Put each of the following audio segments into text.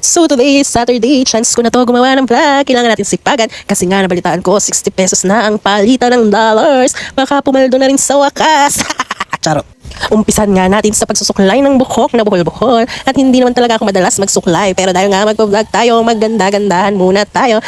So today is Saturday, chance ko na to gumawa ng vlog. Kailangan natin sipagan kasi nga nabalitaan ko 60 pesos na ang palitan ng dollars. Baka pumaldo na rin sa wakas. Charot. Umpisan nga natin sa pagsusuklay ng buhok na buhol-buhol. At hindi naman talaga ako madalas magsuklay. Pero dahil nga magpa-vlog tayo, magganda-gandahan muna tayo.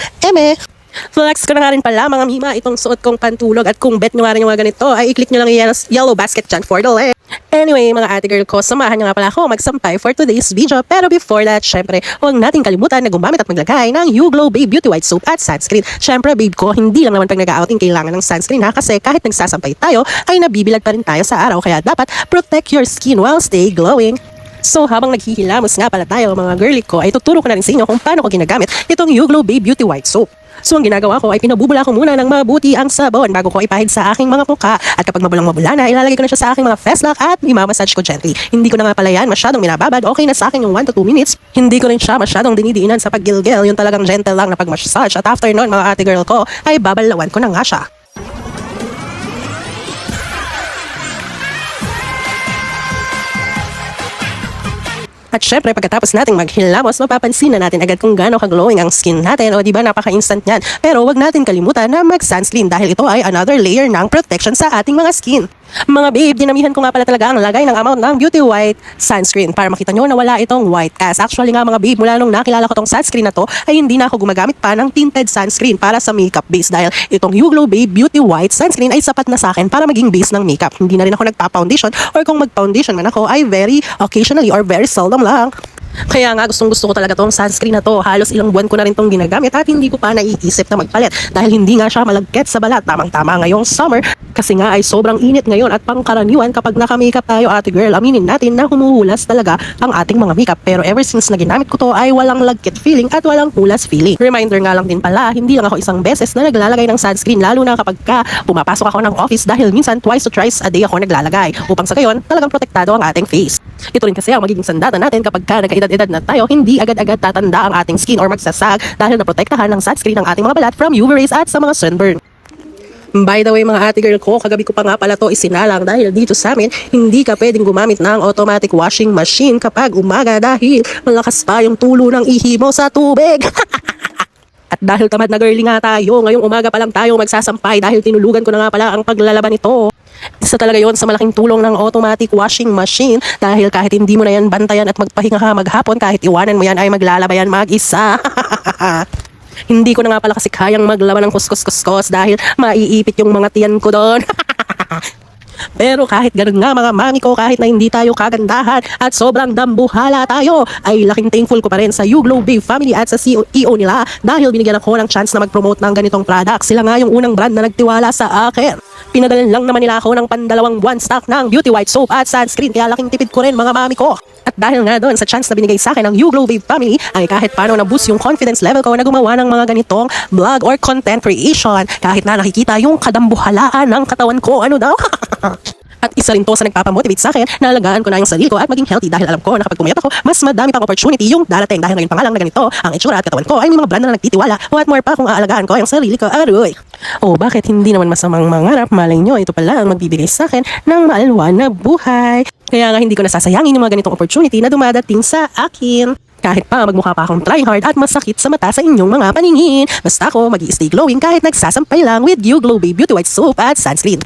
Flex ko na nga rin pala mga mima itong suot kong pantulog. At kung bet nyo nga rin yung mga ganito, ay i-click nyo lang yung yellow basket dyan for the link. Anyway, mga ate girl ko, samahan nyo nga pala ako magsampay for today's video. Pero before that, syempre, huwag natin kalimutan na gumamit at maglagay ng YouGlow Babe Beauty White Soap at sunscreen. Syempre, babe ko, hindi lang naman pag nag-outing kailangan ng sunscreen ha. Kasi kahit nagsasampay tayo, ay nabibilad pa rin tayo sa araw. Kaya dapat protect your skin while stay glowing. So habang naghihilamos nga pala tayo mga girly ko, ay tuturo ko na rin sa inyo kung paano ko ginagamit itong YouGlow Babe Beauty White Soap. So ang ginagawa ko ay pinabubula ko muna ng mabuti ang sabon bago ko ipahid sa aking mga mukha. At kapag mabulang-mabula na, ilalagay ko na siya sa aking mga face lock at imamassage ko gently. Hindi ko na nga pala yan masyadong minababad, okay na sa akin yung 1 to 2 minutes. Hindi ko rin siya masyadong dinidiinan sa paggilgil, yung talagang gentle lang na pagmassage. At after nun mga ate girl ko, ay babalawan ko na nga siya. At syempre, pagkatapos nating maghilamos, mapapansin na natin agad kung gaano ka-glowing ang skin natin. O diba, napaka-instant yan. Pero wag natin kalimutan na mag-sunscreen dahil ito ay another layer ng protection sa ating mga skin. Mga babe, dinamihan ko nga pala talaga ang lagay ng amount ng Beauty White sunscreen para makita nyo na wala itong white cast. Actually nga mga babe, mula nung nakilala ko tong sunscreen na to, ay hindi na ako gumagamit pa ng tinted sunscreen para sa makeup base dahil itong YouGlow Babe Beauty White sunscreen ay sapat na sa akin para maging base ng makeup. Hindi na rin ako nagpa-foundation or kung mag-foundation man ako ay very occasionally or very seldom lang. Kaya nga gustong-gusto ko talaga tong sunscreen na to. Halos ilang buwan ko na rin tong ginagamit at hindi ko pa naiisip na magpalit dahil hindi nga siya malagkit sa balat. Tamang-tama ngayong summer kasi nga ay sobrang init ngayon at pangkaraniwan kapag naka-makeup tayo ate girl, aminin natin na humuhulas talaga ang ating mga makeup. Pero ever since na ginamit ko to ay walang lagkit feeling at walang hulas feeling. Reminder nga lang din pala, hindi lang ako isang beses na naglalagay ng sunscreen lalo na kapag pumapasok ako ng office dahil minsan twice to thrice a day ako naglalagay upang sa gayon talagang protektado ang ating face. Ito rin kasi ang magiging sandata natin kapag nagkaedad-edad na tayo, hindi agad-agad tatanda ang ating skin or magsasag dahil naprotektahan ng sunscreen ang ating mga balat from UV rays at sa mga sunburn. By the way mga ate girl ko, kagabi ko pa nga pala to isinalang dahil dito sa amin, hindi ka pwedeng gumamit ng automatic washing machine kapag umaga dahil malakas pa yung tulo ng ihi mo sa tubig. At dahil tamad na girly nga tayo, ngayong umaga pa lang tayo magsasampay dahil tinulugan ko na nga pala ang paglalaban nito. Isa talaga yon sa malaking tulong ng automatic washing machine dahil kahit hindi mo na yan bantayan at magpahinga ka maghapon, kahit iwanan mo yan ay maglalabayan mag-isa. Hindi ko na nga pala kasi kayang maglaban ng kuskus-kuskus dahil maiipit yung mga tiyan ko doon. Pero kahit ganun nga mga mami ko, kahit na hindi tayo kagandahan at sobrang dambuhala tayo, ay laking thankful ko pa rin sa YouGlow Babe family at sa CEO nila dahil binigyan ako ng chance na mag-promote ng ganitong product. Sila nga yung unang brand na nagtiwala sa akin. Pinadalan lang naman nila ako ng pandalawang buwan stock ng Beauty White Soap at sunscreen kaya laking tipid ko rin mga mami ko. At dahil nga doon sa chance na binigay sa akin ng YouGlow Babe family ay kahit paano na-boost yung confidence level ko na gumawa ng mga ganitong vlog or content creation kahit na nakikita yung kadambuhalaan ng katawan ko. Ano daw? At isa rin to sa nagpapamotivate sa akin na alagaan ko na yung sarili ko at maging healthy dahil alam ko na kapag pumayat ako, mas madami pang opportunity yung darating dahil ngayon pa nga lang na ganito ang itsura at katawan ko ay may mga brand na nagtitiwala. What more pa kung aalagaan ko yung sarili ko, aroy. O bakit hindi naman masamang mangarap, malay nyo, ito pala ang magbibigay sa akin ng maalwan na buhay. Kaya nga hindi ko nasasayangin yung mga ganitong opportunity na dumadating sa akin. Kahit pa magmukha pa akong trying hard at masakit sa mata sa inyong mga paningin. Basta ako mag-i-stay glowing kahit nagsasampay lang with YouGlow Babe Beauty White Soap at sunscreen.